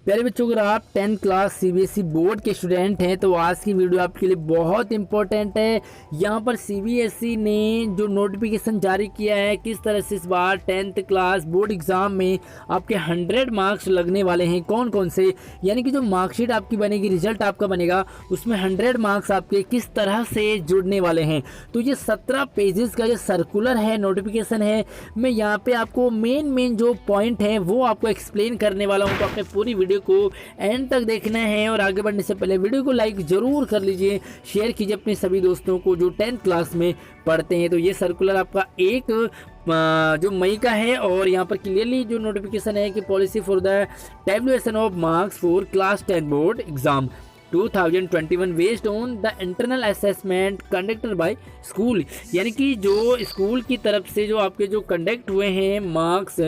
प्यारे बच्चों, अगर आप 10th क्लास सीबीएसई बोर्ड के स्टूडेंट हैं तो आज की वीडियो आपके लिए बहुत इंपॉर्टेंट है। यहाँ पर सीबीएसई ने जो नोटिफिकेशन जारी किया है किस तरह से इस बार 10th क्लास बोर्ड एग्ज़ाम में आपके 100 मार्क्स लगने वाले हैं, कौन कौन से, यानी कि जो मार्कशीट आपकी बनेगी, रिजल्ट आपका बनेगा, उसमें 100 मार्क्स आपके किस तरह से जुड़ने वाले हैं। तो ये 17 पेजेस का जो सर्कुलर है, नोटिफिकेशन है, मैं यहाँ पे आपको मेन जो पॉइंट है वो आपको एक्सप्लेन करने वाला हूँ। तो आपने पूरी वीडियो को एंड तक देखना है और आगे बढ़ने से पहले वीडियो को लाइक जरूर कर लीजिए, शेयर कीजिए अपने सभी दोस्तों को जो 10th क्लास में पढ़ते हैं। तो ये सर्कुलर आपका 1 जो मई का है और यहाँ पर क्लियरली जो नोटिफिकेशन है कि policy for the tabulation of marks for class 10 board exam 2021 based on the internal assessment conducted by school, यानी कि जो स्कूल की तरफ से जो आपके जो कंडक्ट हुए हैं मार्क्स,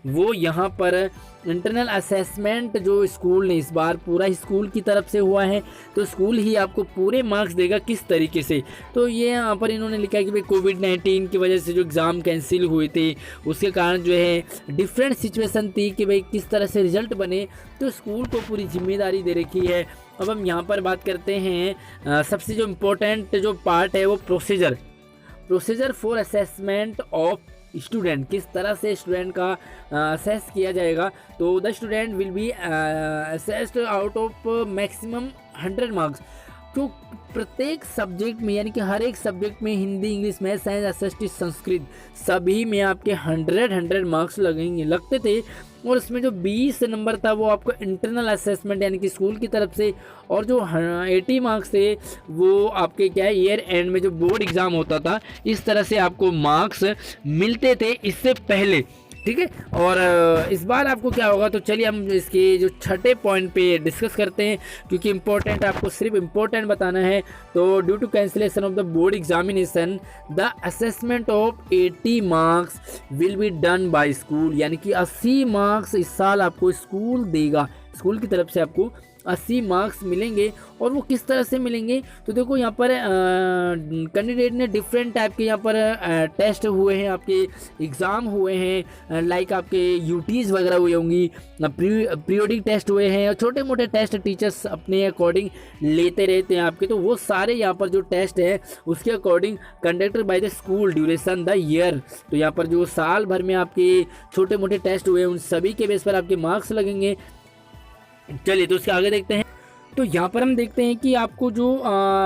वो यहाँ पर इंटरनल असेसमेंट जो स्कूल ने इस बार पूरा स्कूल की तरफ से हुआ है, तो स्कूल ही आपको पूरे मार्क्स देगा किस तरीके से। तो ये यहाँ पर इन्होंने लिखा है कि भाई कोविड-19 की वजह से जो एग्ज़ाम कैंसिल हुए थे उसके कारण जो है डिफरेंट सिचुएशन थी कि भाई किस तरह से रिजल्ट बने, तो स्कूल को पूरी जिम्मेदारी दे रखी है। अब हम यहाँ पर बात करते हैं सबसे जो इम्पोर्टेंट जो पार्ट है वो procedure for assessment of student, किस तरह से स्टूडेंट का असेस किया जाएगा। तो the student will be assessed out of maximum 100 marks. तो प्रत्येक सब्जेक्ट में, यानी कि हर एक सब्जेक्ट में, Hindi, English, math, science, SST, Sanskrit, सभी में आपके 100 मार्क्स लगते थे। और इसमें जो 20 नंबर था वो आपको इंटरनल असेसमेंट यानी कि स्कूल की तरफ से, और जो 80 मार्क्स थे वो आपके क्या है ईयर एंड में जो बोर्ड एग्ज़ाम होता था, इस तरह से आपको मार्क्स मिलते थे इससे पहले, ठीक है। और इस बार आपको क्या होगा, तो चलिए हम इसके जो छठे पॉइंट पे डिस्कस करते हैं, क्योंकि इम्पोर्टेंट आपको सिर्फ इम्पोर्टेंट बताना है। तो due to cancellation of the board examination the assessment of 80 marks will be done by school, यानी कि 80 मार्क्स इस साल आपको स्कूल देगा, स्कूल की तरफ से आपको 80 मार्क्स मिलेंगे। और वो किस तरह से मिलेंगे, तो देखो यहाँ पर कैंडिडेट ने डिफरेंट टाइप के यहाँ पर टेस्ट हुए हैं, आपके एग्ज़ाम हुए हैं, लाइक आपके यूटीज़ वगैरह हुई होंगी, पीरियोडिक टेस्ट हुए हैं, और छोटे मोटे टेस्ट टीचर्स अपने अकॉर्डिंग लेते रहते हैं आपके। तो वो सारे यहाँ पर जो टेस्ट है उसके according conducted by the school duration the year. तो यहाँ पर जो साल भर में आपके छोटे मोटे टेस्ट हुए हैं उन सभी के बेस पर आपके मार्क्स लगेंगे। चलिए तो उसके आगे देखते हैं। तो यहाँ पर हम देखते हैं कि आपको जो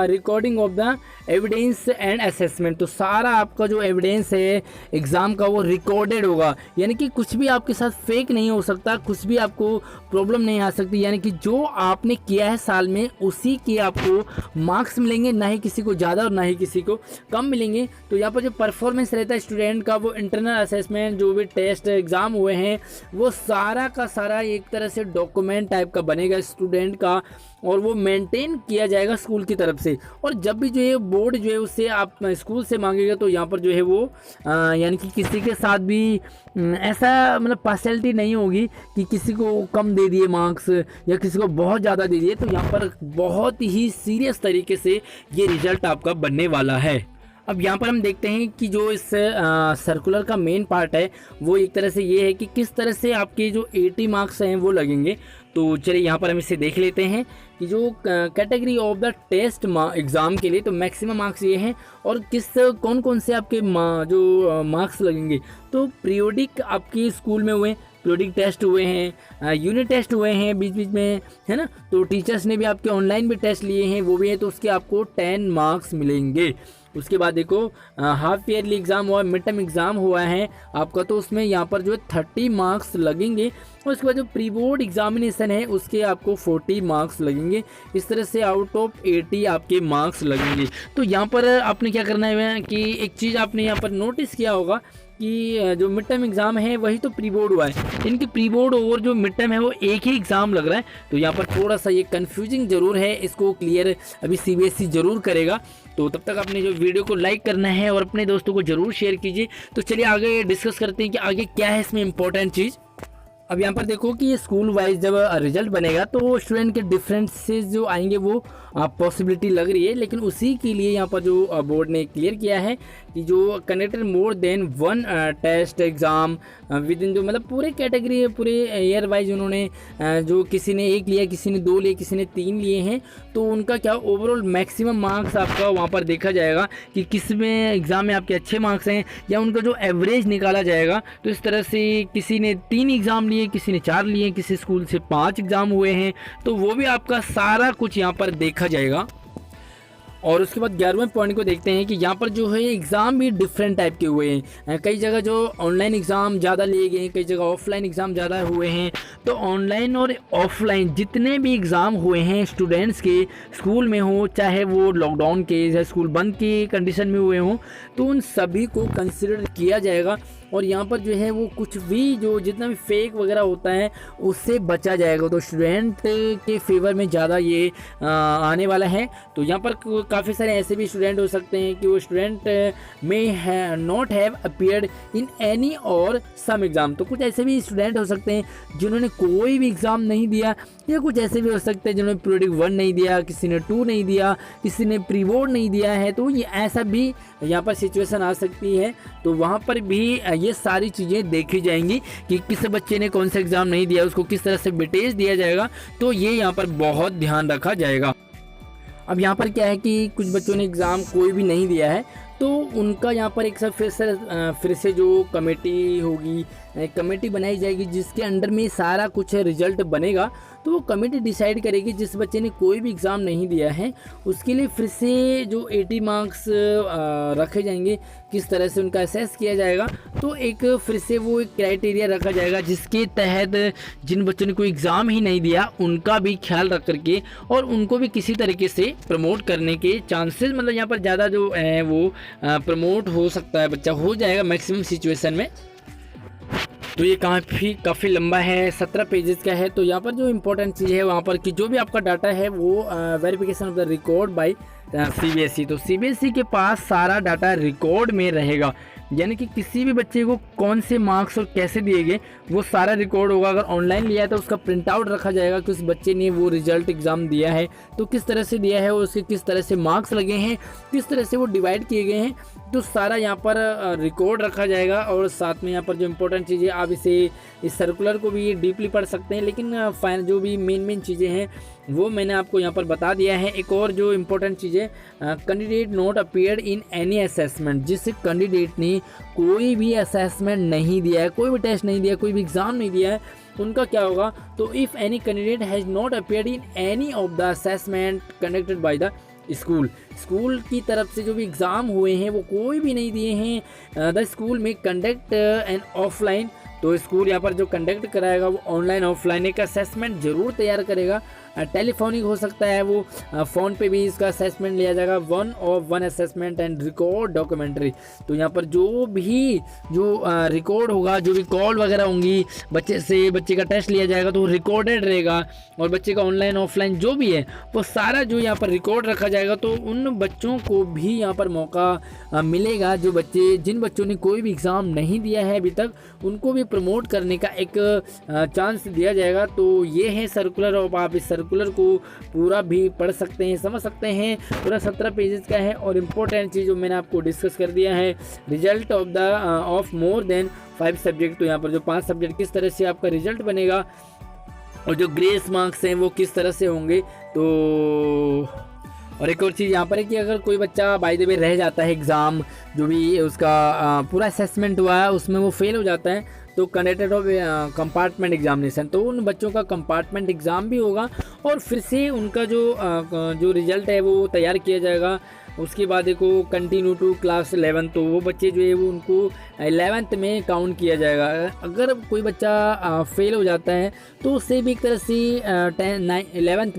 recording of the evidence and assessment, तो सारा आपका जो एविडेंस है एग्ज़ाम का वो रिकॉर्डेड होगा, यानी कि कुछ भी आपके साथ फेक नहीं हो सकता, कुछ भी आपको प्रॉब्लम नहीं आ सकती, यानी कि जो आपने किया है साल में उसी के आपको मार्क्स मिलेंगे, ना ही किसी को ज़्यादा और ना ही किसी को कम मिलेंगे। तो यहाँ पर जो परफॉर्मेंस रहता है स्टूडेंट का, वो इंटरनल असेसमेंट जो भी टेस्ट एग्ज़ाम हुए हैं वो सारा का सारा एक तरह से डॉक्यूमेंट टाइप का बनेगा स्टूडेंट का, और वो मेंटेन किया जाएगा स्कूल की तरफ से। और जब भी जो है बोर्ड जो है उससे आप स्कूल से मांगेगा, तो यहाँ पर जो है वो यानी कि किसी के साथ भी ऐसा मतलब पार्शियलिटी नहीं होगी कि किसी को कम दे दिए मार्क्स या किसी को बहुत ज़्यादा दे दिए। तो यहाँ पर बहुत ही सीरियस तरीके से ये रिजल्ट आपका बनने वाला है। अब यहाँ पर हम देखते हैं कि जो इस सर्कुलर का मेन पार्ट है वो एक तरह से ये है कि किस तरह से आपके जो 80 मार्क्स हैं वो लगेंगे। तो चलिए यहाँ पर हम इसे देख लेते हैं कि जो category of the test exam के लिए तो मैक्सिमम मार्क्स ये हैं, और कौन कौन से आपके जो मार्क्स लगेंगे। तो पीरियोडिक आपके स्कूल में हुए, पीरियोडिक टेस्ट हुए हैं, यूनिट टेस्ट हुए हैं बीच बीच में, है ना। तो टीचर्स ने भी आपके ऑनलाइन भी टेस्ट लिए हैं, वो भी है, तो उसके आपको 10 मार्क्स मिलेंगे। उसके बाद देखो हाफ ईयरली एग्ज़ाम हुआ, मिड टर्म एग्ज़ाम हुआ है आपका, तो उसमें यहाँ पर जो है 30 मार्क्स लगेंगे। और उसके बाद जो प्री बोर्ड एग्जामिनेशन है उसके आपको 40 मार्क्स लगेंगे। इस तरह से आउट ऑफ 80 आपके मार्क्स लगेंगे। तो यहाँ पर आपने क्या करना है कि एक चीज़ आपने यहाँ पर नोटिस किया होगा कि जो मिड टर्म एग्ज़ाम है वही तो प्री बोर्ड हुआ है, इनकी प्री बोर्ड और जो मिड टर्म है वो एक ही एग्ज़ाम लग रहा है। तो यहाँ पर थोड़ा सा ये कंफ्यूजिंग ज़रूर है, इसको क्लियर अभी सीबीएसई ज़रूर करेगा। तो तब तक आपने जो वीडियो को लाइक करना है और अपने दोस्तों को ज़रूर शेयर कीजिए। तो चलिए आगे डिस्कस करते हैं कि आगे क्या है इसमें इम्पोर्टेंट चीज़। अब यहाँ पर देखो कि ये स्कूल वाइज जब रिजल्ट बनेगा तो स्टूडेंट के डिफरेंसेस जो आएंगे वो पॉसिबिलिटी लग रही है, लेकिन उसी के लिए यहाँ पर जो बोर्ड ने क्लियर किया है कि जो conducted more than one test exam within, जो मतलब पूरे कैटेगरी पूरे ईयर वाइज उन्होंने जो किसी ने 1 लिया, किसी ने 2 लिए, किसी ने 3 लिए हैं, तो उनका क्या ओवरऑल मैक्सिमम मार्क्स आपका वहाँ पर देखा जाएगा कि किस में एग्ज़ाम में आपके अच्छे मार्क्स हैं या उनका जो एवरेज निकाला जाएगा। तो इस तरह से किसी ने 3 एग्ज़ाम लिए, किसी ने 4 लिए, किसी स्कूल से 5 एग्ज़ाम हुए हैं, तो वो भी आपका सारा कुछ यहाँ पर देखा जाएगा। और उसके बाद 11वें पॉइंट को देखते हैं कि यहाँ पर जो है एग्ज़ाम भी डिफरेंट टाइप के हुए हैं। कई जगह जो ऑनलाइन एग्ज़ाम ज़्यादा लिए गए हैं, कई जगह ऑफलाइन एग्ज़ाम ज़्यादा हुए हैं। तो ऑनलाइन और ऑफलाइन जितने भी एग्ज़ाम हुए हैं स्टूडेंट्स के स्कूल में हो, चाहे वो लॉकडाउन के या स्कूल बंद की कंडीशन में हुए हों, तो उन सभी को कंसिडर किया जाएगा। और यहाँ पर जो है वो कुछ भी जो जितना भी फेक वगैरह होता है उससे बचा जाएगा। तो स्टूडेंट के फेवर में ज़्यादा ये आने वाला है। तो यहाँ पर काफ़ी सारे ऐसे भी स्टूडेंट हो सकते हैं कि वो स्टूडेंट में not have appeared in any और सम एग्ज़ाम। तो कुछ ऐसे भी स्टूडेंट हो सकते हैं जिन्होंने कोई भी एग्ज़ाम नहीं दिया, या कुछ ऐसे भी हो सकते हैं जिन्होंने पीरियडिक 1 नहीं दिया, किसी ने 2 नहीं दिया, किसी ने प्री बोर्ड नहीं दिया है। तो ये ऐसा भी यहाँ पर सिचुएशन आ सकती है। तो वहाँ पर भी ये सारी चीज़ें देखी जाएंगी कि किस बच्चे ने कौन सा एग्ज़ाम नहीं दिया, उसको किस तरह से वेटेज दिया जाएगा। तो ये यहाँ पर बहुत ध्यान रखा जाएगा। अब यहाँ पर क्या है कि कुछ बच्चों ने एग्ज़ाम कोई भी नहीं दिया है, तो उनका यहाँ पर एक फिर से जो कमेटी होगी, कमेटी बनाई जाएगी जिसके अंडर में सारा कुछ रिजल्ट बनेगा। तो वो कमेटी डिसाइड करेगी जिस बच्चे ने कोई भी एग्ज़ाम नहीं दिया है उसके लिए फिर से जो 80 मार्क्स रखे जाएंगे, किस तरह से उनका असेस किया जाएगा। तो एक फिर से वो एक क्राइटेरिया रखा जाएगा जिसके तहत जिन बच्चों ने कोई एग्ज़ाम ही नहीं दिया उनका भी ख्याल रख करके और उनको भी किसी तरीके से प्रमोट करने के चांसेस, मतलब यहाँ पर ज़्यादा जो है वो प्रमोट हो सकता है, बच्चा हो जाएगा मैक्सिमम सिचुएशन में। तो ये काफ़ी लंबा है, 17 पेजेस का है। तो यहाँ पर जो इम्पोर्टेंट चीज़ है वहाँ पर कि जो भी आपका डाटा है वो verification of the record by CBSE। तो CBSE के पास सारा डाटा रिकॉर्ड में रहेगा, यानी कि किसी भी बच्चे को कौन से मार्क्स और कैसे दिए गए वो सारा रिकॉर्ड होगा। अगर ऑनलाइन लिया है तो उसका प्रिंट आउट रखा जाएगा कि उस बच्चे ने वो रिजल्ट एग्ज़ाम दिया है तो किस तरह से दिया है और उसके किस तरह से मार्क्स लगे हैं, किस तरह से वो डिवाइड किए गए हैं। तो सारा यहाँ पर रिकॉर्ड रखा जाएगा। और साथ में यहाँ पर जो इम्पोर्टेंट चीज़ें, आप इस सर्कुलर को भी डीपली पढ़ सकते हैं, लेकिन जो भी मेन चीज़ें हैं वो मैंने आपको यहाँ पर बता दिया है। एक और जो इम्पोर्टेंट चीज़ें, candidate not appeared in any assessment, जिस कैंडिडेट ने कोई भी असेसमेंट नहीं दिया है, कोई भी टेस्ट नहीं दिया, कोई भी एग्ज़ाम नहीं दिया है, उनका क्या होगा। तो if any candidate has not appeared in any of the assessment conducted by the school की तरफ से जो भी एग्ज़ाम हुए हैं वो कोई भी नहीं दिए हैं, द स्कूल में कंडक्ट एन ऑफलाइन। तो स्कूल यहाँ पर जो कंडक्ट कराएगा वो ऑनलाइन ऑफलाइन एक असेसमेंट ज़रूर तैयार करेगा। टेलीफोनिक हो सकता है, वो फ़ोन पे भी इसका असेसमेंट लिया जाएगा, 1 असेसमेंट एंड रिकॉर्ड डॉक्यूमेंट्री। तो यहाँ पर जो रिकॉर्ड होगा, जो भी कॉल वगैरह होंगी, बच्चे का टेस्ट लिया जाएगा तो रिकॉर्डेड रहेगा, और बच्चे का ऑनलाइन ऑफलाइन जो भी है वो सारा जो यहाँ पर रिकॉर्ड रखा जाएगा। तो उन बच्चों को भी यहाँ पर मौका मिलेगा, जिन बच्चों ने कोई भी एग्ज़ाम नहीं दिया है अभी तक, उनको भी प्रमोट करने का एक चांस दिया जाएगा। तो ये है सर्कुलर, और आप इस सर्कुलर को पूरा भी पढ़ सकते हैं, समझ सकते हैं। पूरा 17 पेजेस का है। और इम्पोर्टेंट चीज़ जो मैंने आपको डिस्कस कर दिया है, result of more than 5 subject. तो यहाँ पर जो 5 सब्जेक्ट किस तरह से आपका रिजल्ट बनेगा और जो ग्रेस मार्क्स हैं वो किस तरह से होंगे। तो और एक और चीज़ यहाँ पर है कि अगर कोई बच्चा बाय द वे रह जाता है एग्ज़ाम, जो भी उसका पूरा असेसमेंट हुआ है उसमें वो फेल हो जाता है, तो कंडक्टेड ऑफ कंपार्टमेंट एग्जामिनेशन, तो उन बच्चों का कंपार्टमेंट एग्ज़ाम भी होगा और फिर से उनका जो रिज़ल्ट है वो तैयार किया जाएगा। उसके बाद देखो कंटिन्यू टू क्लास 11, तो वो बच्चे जो है वो उनको 11th में काउंट किया जाएगा। अगर कोई बच्चा फेल हो जाता है तो उससे भी एक तरह से 11th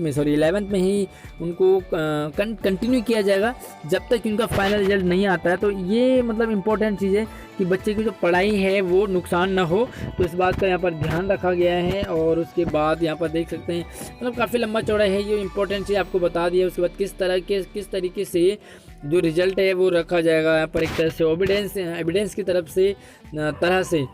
में ही उनको कंटिन्यू किया जाएगा जब तक उनका फाइनल रिजल्ट नहीं आता है। तो ये मतलब इम्पोर्टेंट चीज़ है कि बच्चे की जो पढ़ाई है वो नुकसान ना हो, तो इस बात का यहाँ पर ध्यान रखा गया है। और उसके बाद यहाँ पर देख सकते हैं मतलब काफ़ी लंबा चौड़ा है, ये इम्पोर्टेंट चीज़ आपको बता दिया। उसके बाद किस तरीके से जो रिज़ल्ट है वो रखा जाएगा यहाँ पर एक तरह से एविडेंस की तरह से।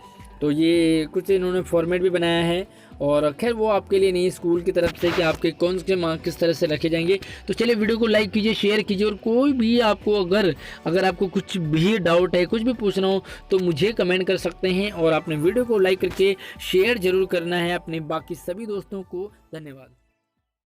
तो ये कुछ इन्होंने फॉर्मेट भी बनाया है, और खैर वो आपके लिए नहीं, स्कूल की तरफ से कि आपके कौन से मार्क्स किस तरह से रखे जाएंगे। तो चलिए वीडियो को लाइक कीजिए, शेयर कीजिए, और कोई भी आपको अगर आपको कुछ भी डाउट है, कुछ भी पूछना हो तो मुझे कमेंट कर सकते हैं, और आपने वीडियो को लाइक करके शेयर जरूर करना है अपने बाकी सभी दोस्तों को। धन्यवाद।